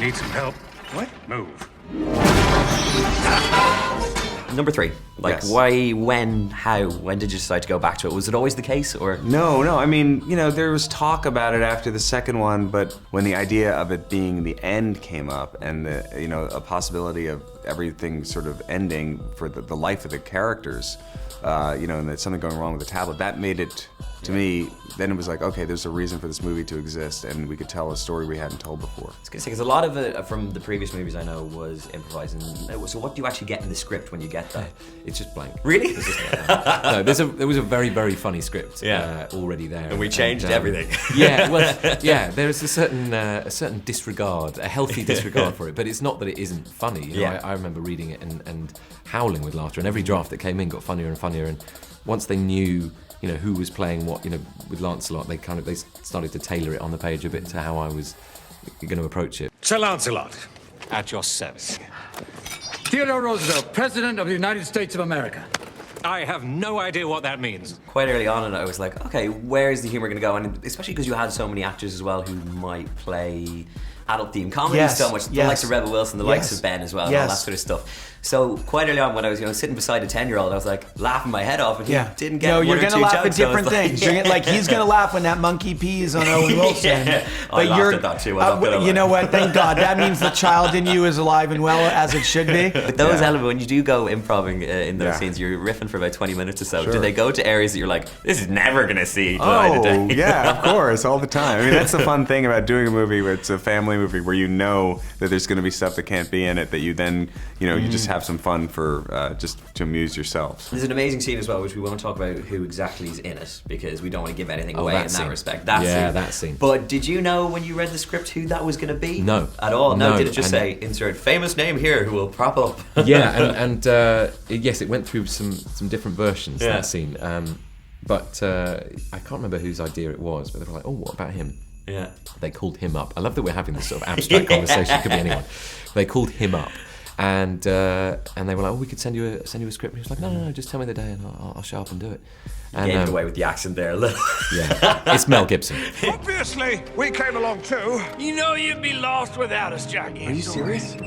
Need some help? What? Move. Number 3. Like, Yes. why, when, how? When did you decide to go back to it? Was it always the case, or? No, I mean, you know, there was talk about it after the second one, but when the idea of it being the end came up and the, you know, a possibility of everything sort of ending for the life of the characters, you know, and that something going wrong with the tablet, that made it, to me, then it was like, okay, there's a reason for this movie to exist, and we could tell a story we hadn't told before. I was gonna say, because a lot of it from the previous movies I know was improvising. So what do you actually get in the script when you get that? It's just blank. Really? No, there was a very, very funny script already there. And we changed everything. Yeah, well, yeah, there is a certain disregard, a healthy disregard for it, but it's not that it isn't funny. You know, I remember reading it and howling with laughter, and every draft that came in got funnier and funnier, and once they knew, you know, who was playing what, you know, with Lancelot, they started to tailor it on the page a bit to how I was going to approach it. Sir Lancelot, at your service. Theodore Roosevelt, President of the United States of America. I have no idea what that means. Quite early on, and I was like, okay, where's the humor going to go? And especially because you had so many actors as well who might play adult themed comedy so much. The likes of Rebel Wilson, the likes of Ben as well, and all that sort of stuff. So quite early on, when I was, you know, sitting beside a 10-year-old, I was like laughing my head off, and he didn't get. No, one you're or gonna two laugh jokes, at different things. You're gonna, like, he's gonna laugh when that monkey pees on Owen Wilson. But I laughed at that too. You know what? Thank God. That means the child in you is alive and well, as it should be. But those elements, when you do go improving in those scenes, you're riffing for about 20 minutes or so. Sure. Do they go to areas that you're like, this is never going to see the light of day? Yeah, of course, all the time. I mean, that's the fun thing about doing a movie where it's a family movie where you know that there's going to be stuff that can't be in it, that you then, you know, you just have some fun for just to amuse yourselves. There's an amazing scene as well, which we won't talk about who exactly is in it, because we don't want to give anything away in that respect. That scene. But did you know when you read the script who that was going to be? No. At all? No, did it just and say, insert famous name here who will prop up? Yeah, and yes, it went through some different versions, that scene. But I can't remember whose idea it was, but they were like, oh, what about him? Yeah. They called him up. I love that we're having this sort of abstract conversation. It could be anyone. They called him up, and they were like, oh, we could send you a script. And he was like, no, just tell me the day and I'll show up and do it. And gave it away with the accent there a little. Yeah, it's Mel Gibson. Obviously, we came along too. You know you'd be lost without us, Jackie. Are you serious?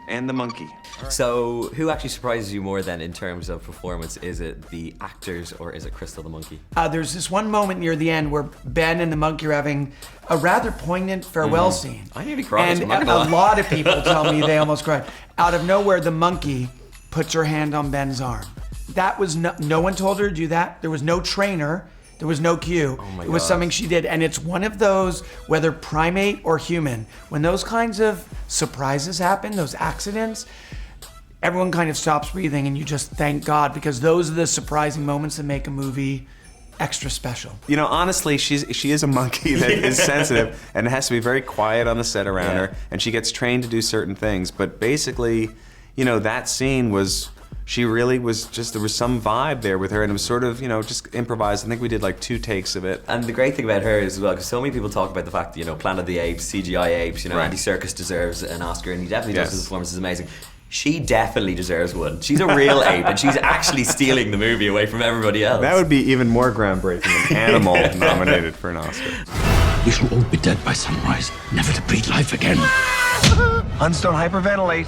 And the monkey. So, who actually surprises you more then in terms of performance? Is it the actors or is it Crystal the monkey? There's this one moment near the end where Ben and the monkey are having a rather poignant farewell scene. I nearly cried. And a lot of people tell me they almost cried. Out of nowhere, the monkey puts her hand on Ben's arm. That was no one told her to do that. There was no trainer. There was no cue. It was something she did. And it's one of those, whether primate or human, when those kinds of surprises happen, those accidents, everyone kind of stops breathing and you just thank God, because those are the surprising moments that make a movie extra special. You know, honestly, she is a monkey that is sensitive, and it has to be very quiet on the set around her, and she gets trained to do certain things. But basically, you know, that scene was, she really was just, there was some vibe there with her, and it was sort of, you know, just improvised. I think we did like 2 takes of it. And the great thing about her is as well, because so many people talk about the fact that, you know, Planet of the Apes, CGI apes, you know, Andy Serkis deserves an Oscar, and he definitely does. His performance is amazing. She definitely deserves one. She's a real ape, and she's actually stealing the movie away from everybody else. That would be even more groundbreaking than Animal nominated for an Oscar. We shall all be dead by sunrise, never to breathe life again. Huns don't hyperventilate.